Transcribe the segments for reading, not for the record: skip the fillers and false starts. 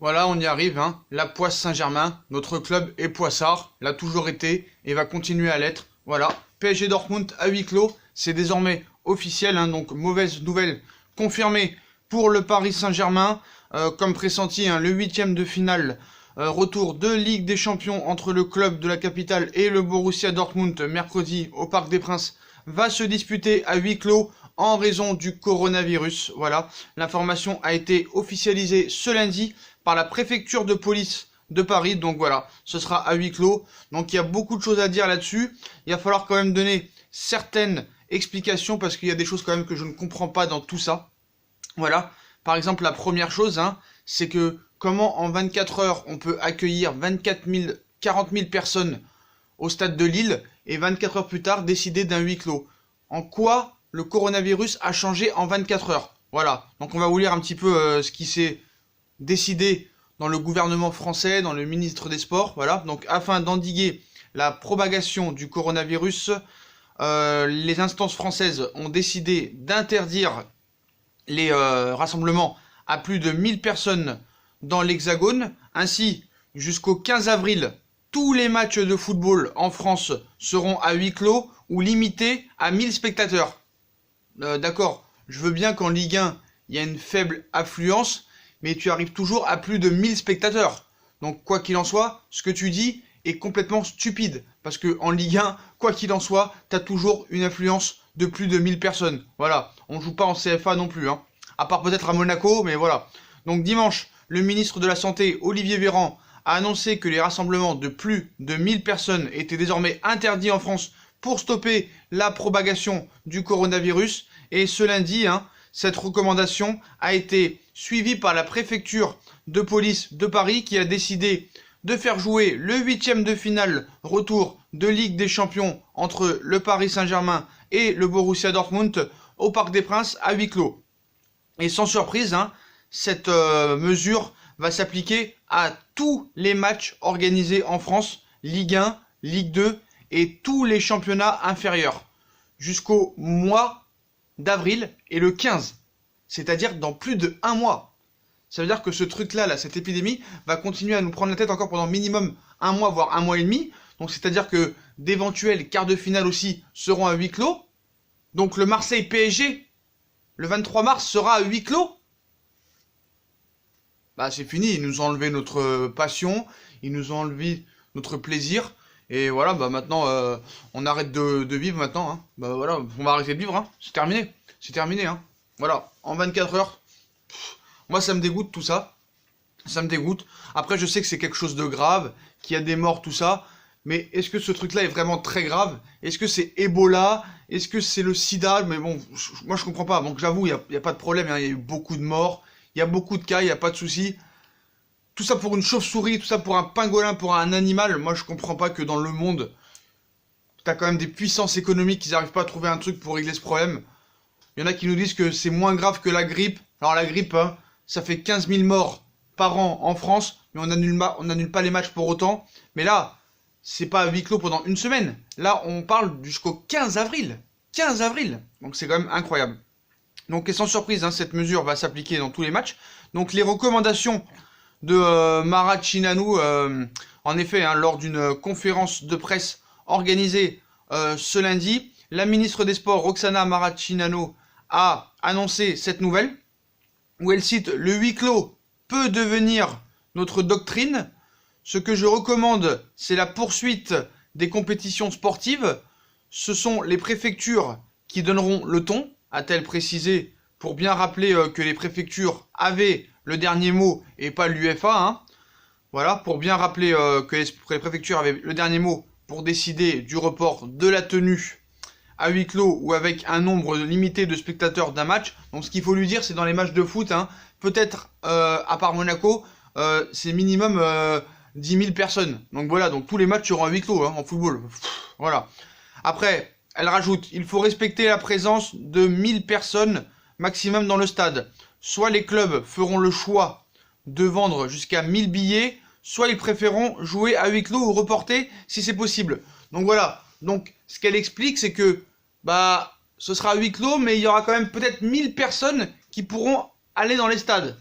Voilà, on y arrive, hein. La Poisse Saint-Germain, notre club est poissard, l'a toujours été et va continuer à l'être. Voilà, PSG Dortmund à huis clos, c'est désormais officiel, hein, donc mauvaise nouvelle confirmée pour le Paris Saint-Germain. Comme pressenti, hein, le huitième de finale, retour de Ligue des Champions entre le club de la capitale et le Borussia Dortmund mercredi au Parc des Princes, va se disputer à huis clos en raison du coronavirus. Voilà, l'information a été officialisée ce lundi par la préfecture de police de Paris. Donc voilà, ce sera à huis clos. Donc il y a beaucoup de choses à dire là-dessus. Il va falloir quand même donner certaines explications parce qu'il y a des choses quand même que je ne comprends pas dans tout ça. Voilà, par exemple la première chose, hein, c'est que comment en 24 heures on peut accueillir 40 000 personnes au stade de Lille et 24 heures plus tard décider d'un huis clos. En quoi le coronavirus a changé en 24 heures? Voilà, donc on va vous lire un petit peu ce qui s'est décidé dans le gouvernement français, dans le ministre des Sports. Voilà, donc afin d'endiguer la propagation du coronavirus, les instances françaises ont décidé d'interdire les rassemblements à plus de 1000 personnes dans l'Hexagone. Ainsi, jusqu'au 15 avril, tous les matchs de football en France seront à huis clos ou limités à 1000 spectateurs. D'accord, je veux bien qu'en Ligue 1, il y a une faible affluence, mais tu arrives toujours à plus de 1000 spectateurs. Donc, quoi qu'il en soit, ce que tu dis est complètement stupide. Parce que en Ligue 1, quoi qu'il en soit, tu as toujours une affluence de plus de 1000 personnes. Voilà, on joue pas en CFA non plus, hein. À part peut-être à Monaco, mais voilà. Donc dimanche, le ministre de la Santé, Olivier Véran, a annoncé que les rassemblements de plus de 1000 personnes étaient désormais interdits en France pour stopper la propagation du coronavirus. Et ce lundi, hein, cette recommandation a été suivie par la préfecture de police de Paris qui a décidé de faire jouer le huitième de finale retour de Ligue des Champions entre le Paris Saint-Germain et le Borussia Dortmund au Parc des Princes à huis clos. Et sans surprise, hein, cette mesure va s'appliquer à tous les matchs organisés en France, Ligue 1, Ligue 2 et tous les championnats inférieurs, jusqu'au mois d'avril et le 15, c'est-à-dire dans plus de un mois. Ça veut dire que ce truc-là, cette épidémie, va continuer à nous prendre la tête encore pendant minimum un mois, voire un mois et demi. Donc c'est-à-dire que d'éventuels quarts de finale aussi seront à huis clos. Donc le Marseille PSG, le 23 mars, sera à huis clos. Bah c'est fini, ils nous ont enlevé notre passion, ils nous ont enlevé notre plaisir. Et voilà, bah maintenant, on arrête de vivre maintenant. Hein. Bah voilà, on va arrêter de vivre, hein. C'est terminé. C'est terminé, hein. Voilà, en 24 heures. Moi, ça me dégoûte tout ça. Ça me dégoûte. Après, je sais que c'est quelque chose de grave, qu'il y a des morts, tout ça. Mais est-ce que ce truc-là est vraiment très grave? Est-ce que c'est Ebola? Est-ce que c'est le sida? Mais bon, moi, je comprends pas. Donc, j'avoue, il n'y a pas de problème. Hein. Il y a eu beaucoup de morts. Il y a beaucoup de cas. Il n'y a pas de souci. Tout ça pour une chauve-souris, tout ça pour un pangolin, pour un animal. Moi, je comprends pas que dans le monde, t'as quand même des puissances économiques qui n'arrivent pas à trouver un truc pour régler ce problème. Il y en a qui nous disent que c'est moins grave que la grippe. Alors, la grippe, hein, ça fait 15 000 morts par an en France, mais on n'annule pas les matchs pour autant. Mais là, c'est pas à huis clos pendant une semaine. Là, on parle jusqu'au 15 avril. 15 avril. Donc c'est quand même incroyable. Donc et sans surprise, hein, cette mesure va s'appliquer dans tous les matchs. Donc les recommandations de Marat Chinanou, en effet, hein, lors d'une conférence de presse organisée ce lundi, la ministre des Sports, Roxana Maracineanu, a annoncé cette nouvelle, où elle cite « Le huis clos peut devenir notre doctrine. Ce que je recommande, c'est la poursuite des compétitions sportives. Ce sont les préfectures qui donneront le ton », a-t-elle précisé, pour bien rappeler que les préfectures avaient le dernier mot et pas l'UEFA. Hein. Voilà, pour bien rappeler que les préfectures avaient le dernier mot pour décider du report de la tenue à huis clos ou avec un nombre limité de spectateurs d'un match. Donc ce qu'il faut lui dire, c'est dans les matchs de foot, hein, peut-être à part Monaco, c'est minimum 10 000 personnes. Donc voilà, donc tous les matchs seront à huis clos hein, en football. Voilà. Après, elle rajoute, il faut respecter la présence de 1000 personnes maximum dans le stade. Soit les clubs feront le choix de vendre jusqu'à 1000 billets, soit ils préféreront jouer à huis clos ou reporter si c'est possible. Donc voilà. Donc ce qu'elle explique, c'est que bah ce sera à huis clos, mais il y aura quand même peut-être 1000 personnes qui pourront aller dans les stades.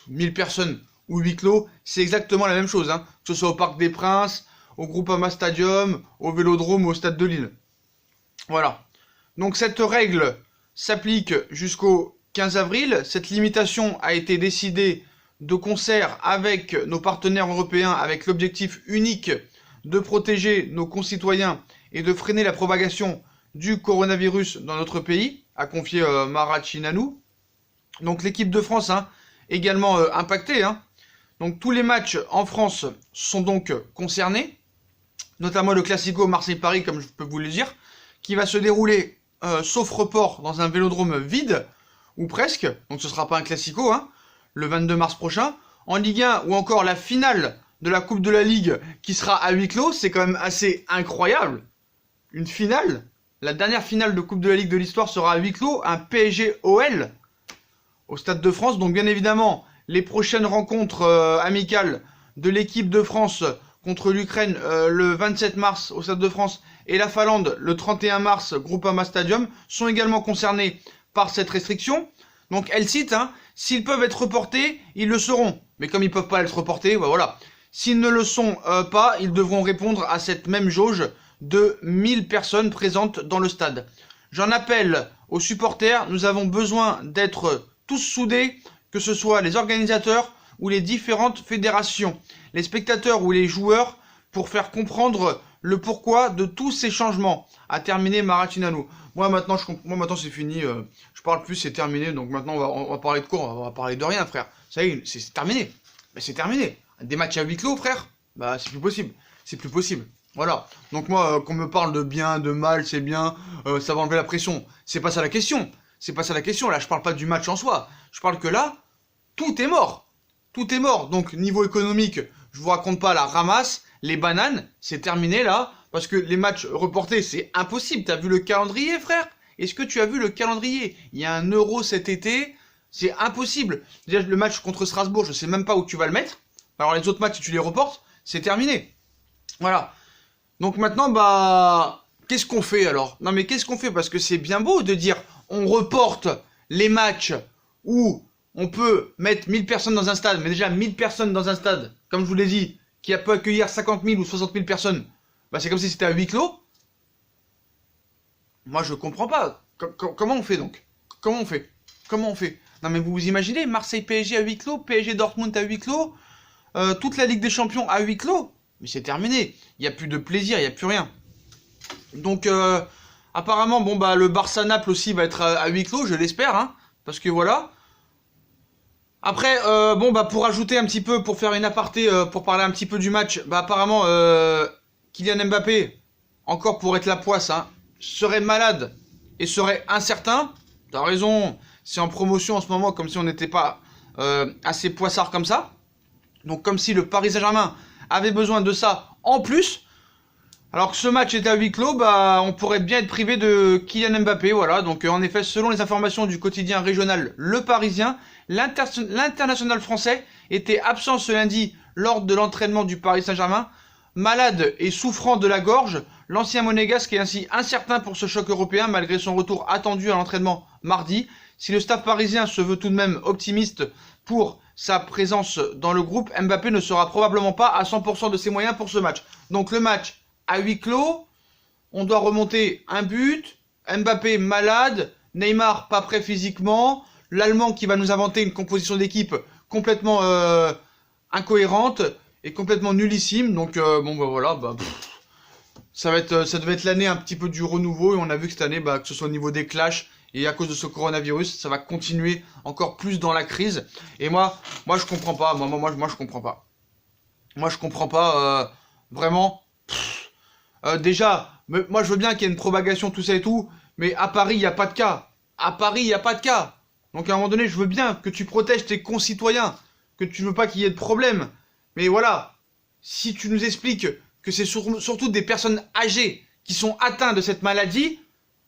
1000 personnes. ou huis clos, c'est exactement la même chose, hein, que ce soit au Parc des Princes, au Groupama Stadium, au Vélodrome ou au Stade de Lille. Voilà. Donc cette règle s'applique jusqu'au 15 avril. Cette limitation a été décidée de concert avec nos partenaires européens, avec l'objectif unique de protéger nos concitoyens et de freiner la propagation du coronavirus dans notre pays, a confié Marat Chinanou. Donc l'équipe de France, hein, également impactée, hein. Donc tous les matchs en France sont donc concernés, notamment le Classico Marseille-Paris, comme je peux vous le dire, qui va se dérouler, sauf report, dans un vélodrome vide, ou presque, donc ce sera pas un Classico, hein, le 22 mars prochain. En Ligue 1, ou encore la finale de la Coupe de la Ligue, qui sera à huis clos, c'est quand même assez incroyable. Une finale, la dernière finale de Coupe de la Ligue de l'histoire sera à huis clos, un PSG-OL, au Stade de France. Donc bien évidemment, les prochaines rencontres amicales de l'équipe de France contre l'Ukraine le 27 mars au Stade de France et la Finlande le 31 mars, Groupama Stadium, sont également concernés par cette restriction. Donc elle cite, hein, s'ils peuvent être reportés, ils le seront. Mais comme ils peuvent pas être reportés, bah voilà. S'ils ne le sont pas, ils devront répondre à cette même jauge de 1000 personnes présentes dans le stade. J'en appelle aux supporters, nous avons besoin d'être tous soudés, que ce soit les organisateurs ou les différentes fédérations, les spectateurs ou les joueurs, pour faire comprendre le pourquoi de tous ces changements, a terminé Marat Chinanou. Moi maintenant c'est fini, je parle plus, c'est terminé, donc maintenant on va parler de quoi? On va parler de rien, frère. Ça y est, c'est terminé. Mais c'est terminé. Des matchs à huis clos, frère, bah c'est plus possible. C'est plus possible. Voilà. Donc moi, qu'on me parle de bien, de mal, c'est bien, ça va enlever la pression. C'est pas ça la question. C'est pas ça la question. Là, je parle pas du match en soi. Je parle que là, tout est mort. Tout est mort. Donc, niveau économique, je vous raconte pas la ramasse, les bananes, c'est terminé là. Parce que les matchs reportés, c'est impossible. T'as vu le calendrier, frère? Est-ce que tu as vu le calendrier? Il y a un Euro cet été. C'est impossible. Déjà, le match contre Strasbourg, je sais même pas où tu vas le mettre. Alors, les autres matchs, si tu les reportes, c'est terminé. Voilà. Donc maintenant, bah, qu'est-ce qu'on fait alors? Non mais qu'est-ce qu'on fait? Parce que c'est bien beau de dire, on reporte les matchs où on peut mettre 1000 personnes dans un stade, mais déjà 1000 personnes dans un stade, comme je vous l'ai dit, qui peut accueillir 50 000 ou 60 000 personnes, bah c'est comme si c'était à huis clos. Moi je comprends pas. Comment on fait donc? Comment on fait? Comment on fait? Non mais vous vous imaginez, Marseille-PSG à huis clos, PSG-Dortmund à huis clos, toute la Ligue des Champions à huis clos? Mais c'est terminé, il n'y a plus de plaisir, il n'y a plus rien. Donc apparemment, bon bah le Barça-Naples aussi va être à huis clos, je l'espère, hein, parce que voilà. Après, bon bah pour ajouter un petit peu, pour faire une aparté, pour parler un petit peu du match, bah apparemment Kylian Mbappé, encore pour être la poisse, hein, serait malade et serait incertain. T'as raison, c'est en promotion en ce moment, comme si on n'était pas assez poissard comme ça. Donc comme si le Paris Saint-Germain avait besoin de ça en plus. Alors que ce match est à huis clos, bah on pourrait bien être privé de Kylian Mbappé, voilà. Donc en effet, selon les informations du quotidien régional Le Parisien, l'international français était absent ce lundi lors de l'entraînement du Paris Saint-Germain. Malade et souffrant de la gorge, l'ancien monégasque est ainsi incertain pour ce choc européen malgré son retour attendu à l'entraînement mardi. Si le staff parisien se veut tout de même optimiste pour sa présence dans le groupe, Mbappé ne sera probablement pas à 100% de ses moyens pour ce match. Donc le match à huis clos, on doit remonter un but, Mbappé malade, Neymar pas prêt physiquement, l'Allemand qui va nous inventer une composition d'équipe complètement incohérente et complètement nullissime. Donc bon bah voilà, bah, ça devait être l'année un petit peu du renouveau et on a vu que cette année, bah, que ce soit au niveau des clashs et à cause de ce coronavirus, ça va continuer encore plus dans la crise. Et moi je comprends pas. Moi je comprends pas. Moi je comprends pas vraiment. Déjà, moi je veux bien qu'il y ait une propagation, tout ça et tout, mais à Paris il n'y a pas de cas. À Paris il n'y a pas de cas. Donc à un moment donné, je veux bien que tu protèges tes concitoyens, que tu veux pas qu'il y ait de problème. Mais voilà, si tu nous expliques que c'est surtout des personnes âgées qui sont atteintes de cette maladie,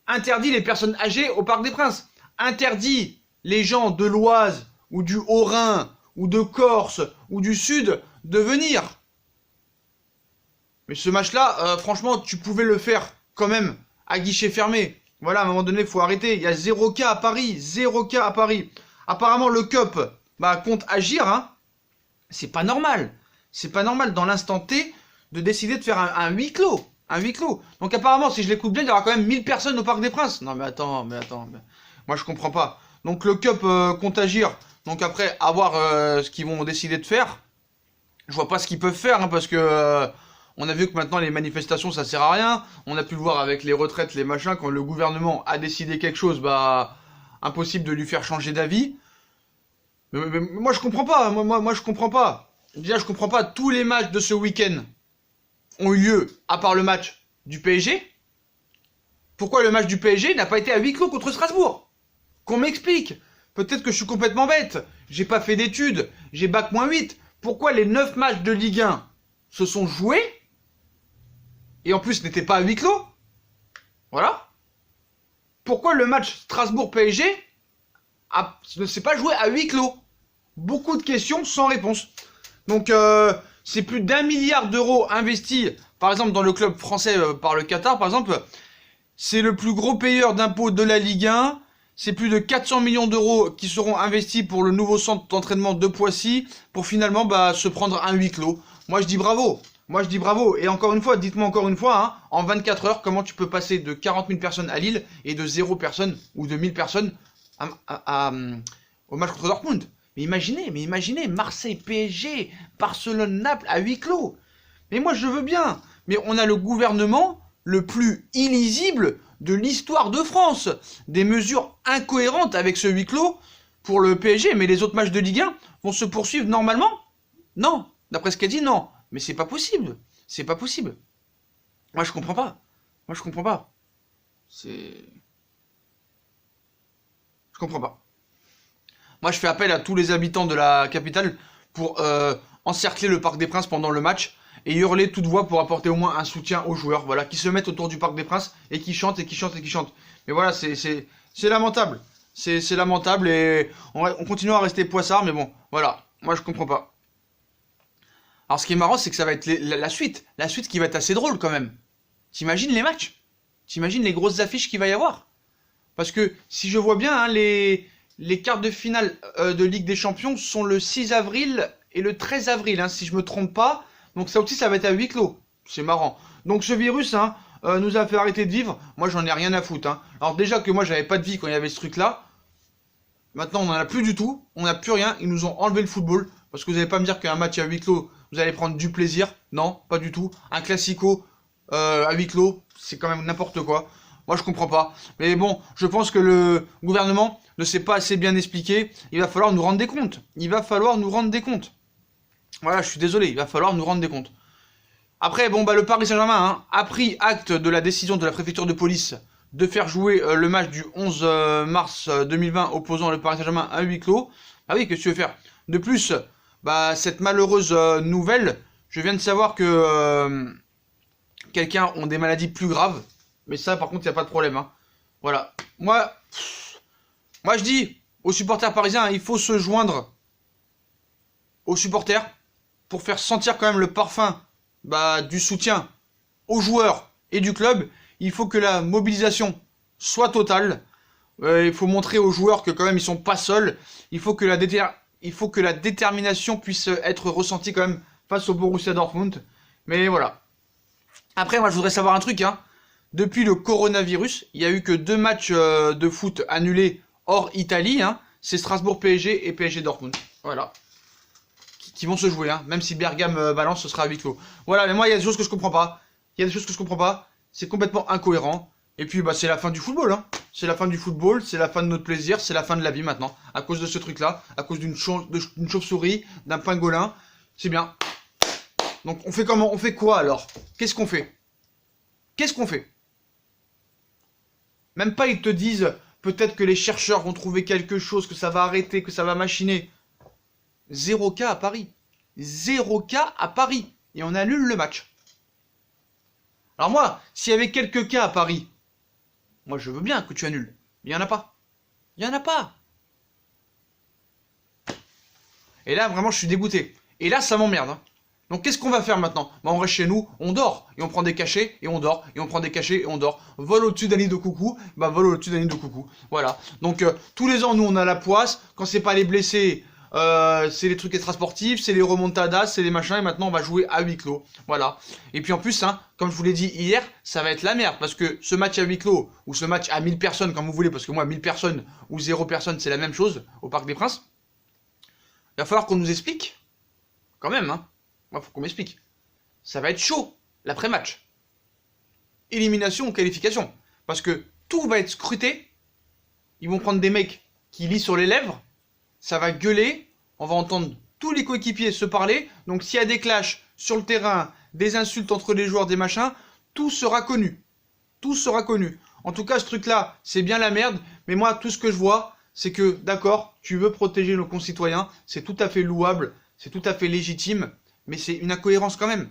interdit les personnes âgées au Parc des Princes. Interdit les gens de l'Oise, ou du Haut-Rhin, ou de Corse, ou du Sud, de venir. Mais ce match-là, franchement, tu pouvais le faire quand même à guichet fermé. Voilà, à un moment donné, il faut arrêter. Il y a 0 cas à Paris. 0 cas à Paris. Apparemment, le CUP bah, compte agir, hein. C'est pas normal. C'est pas normal dans l'instant T de décider de faire un huis clos. Un huis clos. Donc apparemment, si je l'écoute bien, il y aura quand même 1000 personnes au Parc des Princes. Non mais attends. Moi je comprends pas. Donc le CUP compte agir. Donc après, à voir ce qu'ils vont décider de faire. Je vois pas ce qu'ils peuvent faire, hein, parce que on a vu que maintenant les manifestations ça sert à rien. On a pu le voir avec les retraites, les machins, quand le gouvernement a décidé quelque chose, bah impossible de lui faire changer d'avis. Mais moi je comprends pas, moi je comprends pas. Déjà je comprends pas, tous les matchs de ce week-end ont eu lieu, à part le match du PSG. Pourquoi le match du PSG n'a pas été à huis clos contre Strasbourg? Qu'on m'explique. Peut-être que je suis complètement bête. J'ai pas fait d'études, j'ai bac-8. Pourquoi les 9 matchs de Ligue 1 se sont joués et en plus n'étaient pas à huis clos? Voilà. Pourquoi le match Strasbourg-PSG ne s'est pas joué à huis clos? Beaucoup de questions sans réponse. Donc c'est plus d'1 milliard d'euros investis, par exemple dans le club français par le Qatar, par exemple. C'est le plus gros payeur d'impôts de la Ligue 1. C'est plus de 400 millions d'euros qui seront investis pour le nouveau centre d'entraînement de Poissy, pour finalement se prendre un huis clos. Moi je dis bravo. Moi je dis bravo. Et encore une fois, dites-moi encore une fois, hein, en 24 heures, comment tu peux passer de 40 000 personnes à Lille et de 0 personnes ou de 1000 personnes au match contre Dortmund. Mais imaginez, Marseille, PSG, Barcelone, Naples à huis clos. Mais moi je veux bien. Mais on a le gouvernement le plus illisible de l'histoire de France. Des mesures incohérentes avec ce huis clos pour le PSG, mais les autres matchs de Ligue 1 vont se poursuivre normalement? Non. D'après ce qu'elle dit, non. Mais c'est pas possible. C'est pas possible. Moi je comprends pas. Je comprends pas. Moi je fais appel à tous les habitants de la capitale pour encercler le Parc des Princes pendant le match et hurler toute voix pour apporter au moins un soutien aux joueurs, voilà, qui se mettent autour du Parc des Princes et qui chantent. Mais voilà, c'est lamentable. C'est lamentable et on continue à rester poissard, mais bon, voilà, moi je comprends pas. Alors ce qui est marrant, c'est que ça va être la suite qui va être assez drôle quand même. T'imagines les matchs? T'imagines les grosses affiches qu'il va y avoir? Parce que si je vois bien, hein, les quarts de finale de Ligue des Champions sont le 6 avril et le 13 avril, hein, si je me trompe pas. Donc ça aussi, ça va être à huis clos. C'est marrant. Donc ce virus hein, nous a fait arrêter de vivre. Moi, j'en ai rien à foutre. Hein. Alors déjà que moi, j'avais pas de vie quand il y avait ce truc-là. Maintenant, on n'en a plus du tout. On n'a plus rien. Ils nous ont enlevé le football. Parce que vous n'allez pas me dire qu'un match à huis clos, vous allez prendre du plaisir. Non, pas du tout. Un classico à huis clos, c'est quand même n'importe quoi. Moi, je comprends pas. Mais bon, je pense que le gouvernement ne s'est pas assez bien expliqué. Il va falloir nous rendre des comptes. Voilà, je suis désolé, il va falloir nous rendre des comptes. Après, bon, le Paris Saint-Germain hein, a pris acte de la décision de la préfecture de police de faire jouer le match du 11 mars 2020 opposant le Paris Saint-Germain à huis clos. Ah oui, qu'est-ce que tu veux faire? De plus, cette malheureuse nouvelle, je viens de savoir que quelqu'un a des maladies plus graves. Mais ça, par contre, il n'y a pas de problème. Hein. Voilà. Moi, je dis aux supporters parisiens, hein, il faut se joindre aux supporters pour faire sentir quand même le parfum du soutien aux joueurs et du club. Il faut que la mobilisation soit totale. Il faut montrer aux joueurs que quand même ils sont pas seuls. Il faut que la détermination puisse être ressentie quand même face au Borussia Dortmund. Mais voilà. Après, moi je voudrais savoir un truc. Hein. Depuis le coronavirus, il n'y a eu que 2 matchs de foot annulés hors Italie. Hein. C'est Strasbourg PSG et PSG Dortmund. Voilà. Qui vont se jouer, hein. Même si Bergame balance, ce sera à huis clos. Voilà, mais moi, il y a des choses que je comprends pas. C'est complètement incohérent. Et puis, c'est la fin du football, hein. C'est la fin du football, c'est la fin de notre plaisir, c'est la fin de la vie maintenant. À cause de ce truc-là, à cause d'une chauve-souris, d'un pangolin. C'est bien. Donc, on fait comment? On fait quoi, alors? Qu'est-ce qu'on fait? Même pas, ils te disent, peut-être que les chercheurs vont trouver quelque chose, que ça va arrêter, que ça va machiner. 0 cas à Paris. 0 cas à Paris. Et on annule le match. Alors moi, s'il y avait quelques cas à Paris, moi je veux bien que tu annules. Mais il n'y en a pas. Et là, vraiment, je suis dégoûté. Et là, ça m'emmerde. Hein. Donc qu'est-ce qu'on va faire maintenant? On reste chez nous, on dort. Et on prend des cachets, et on dort. Et on prend des cachets, et on dort. Vol au-dessus d'un nid de coucou, vol au-dessus d'un nid de coucou. Voilà. Donc tous les ans, nous, on a la poisse. Quand c'est pas les blessés... c'est les trucs extrasportifs, c'est les remontadas, c'est les machins, et maintenant on va jouer à huis clos. Voilà. Et puis en plus, hein, comme je vous l'ai dit hier, ça va être la merde, parce que ce match à huis clos, ou ce match à 1000 personnes, comme vous voulez, parce que moi 1000 personnes ou 0 personnes, c'est la même chose au Parc des Princes. Il va falloir qu'on nous explique, quand même, hein. Moi, faut qu'on m'explique. Ça va être chaud, l'après-match. Élimination ou qualification. Parce que tout va être scruté. Ils vont prendre des mecs qui lisent sur les lèvres. Ça va gueuler. On va entendre tous les coéquipiers se parler. Donc s'il y a des clashs sur le terrain, des insultes entre les joueurs, des machins, tout sera connu. Tout sera connu. En tout cas, ce truc-là, c'est bien la merde. Mais moi, tout ce que je vois, c'est que, d'accord, tu veux protéger nos concitoyens. C'est tout à fait louable. C'est tout à fait légitime. Mais c'est une incohérence quand même.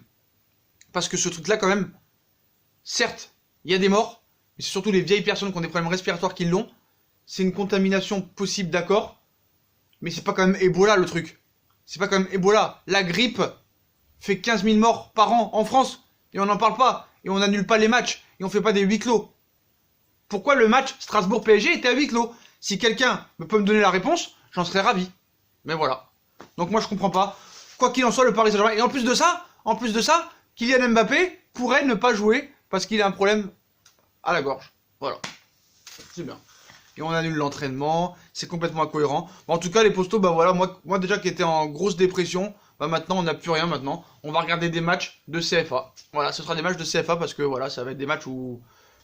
Parce que ce truc-là, quand même, certes, il y a des morts, mais c'est surtout les vieilles personnes qui ont des problèmes respiratoires qui l'ont. C'est une contamination possible, d'accord, mais c'est pas quand même Ebola le truc. C'est pas quand même Ebola. La grippe fait 15 000 morts par an en France, et on n'en parle pas, et on n'annule pas les matchs, et on fait pas des huis clos. Pourquoi le match Strasbourg-PSG était à huis clos? Si quelqu'un peut me donner la réponse, j'en serais ravi. Mais voilà. Donc moi je comprends pas. Quoi qu'il en soit, le Paris Saint-Germain, et en plus de ça, Kylian Mbappé pourrait ne pas jouer parce qu'il a un problème à la gorge. Voilà. C'est bien. Et on annule l'entraînement, c'est complètement incohérent. En tout cas, les postos, bah voilà, moi déjà qui étais en grosse dépression, bah maintenant on n'a plus rien maintenant. On va regarder des matchs de CFA. Voilà, ce sera des matchs de CFA parce que voilà, ça va être des matchs où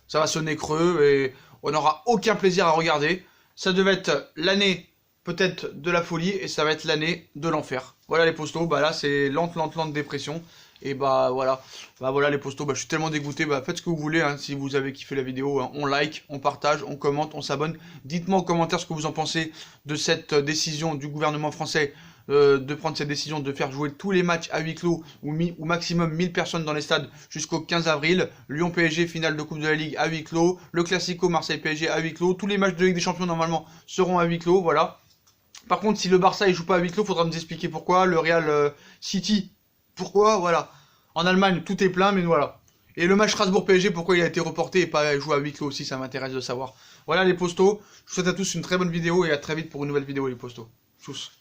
ça va sonner creux et on n'aura aucun plaisir à regarder. Ça devait être l'année peut-être de la folie et ça va être l'année de l'enfer. Voilà les postos, bah là c'est lente dépression. Et bah voilà les postos, bah je suis tellement dégoûté, bah faites ce que vous voulez, hein, si vous avez kiffé la vidéo, hein, on like, on partage, on commente, on s'abonne. Dites-moi en commentaire ce que vous en pensez de cette décision du gouvernement français de prendre cette décision de faire jouer tous les matchs à huis clos ou maximum 1000 personnes dans les stades jusqu'au 15 avril. Lyon-PSG, finale de Coupe de la Ligue à huis clos. Le Classico Marseille-PSG à huis clos. Tous les matchs de Ligue des Champions normalement seront à huis clos, voilà. Par contre, si le Barça il joue pas à huis clos, faudra nous expliquer pourquoi. Le Real City, pourquoi, voilà. En Allemagne, tout est plein, mais voilà. Et le match Strasbourg-PSG, pourquoi il a été reporté et pas joué à huis clos aussi, ça m'intéresse de savoir. Voilà les postos, je vous souhaite à tous une très bonne vidéo et à très vite pour une nouvelle vidéo les postos. Tchuss.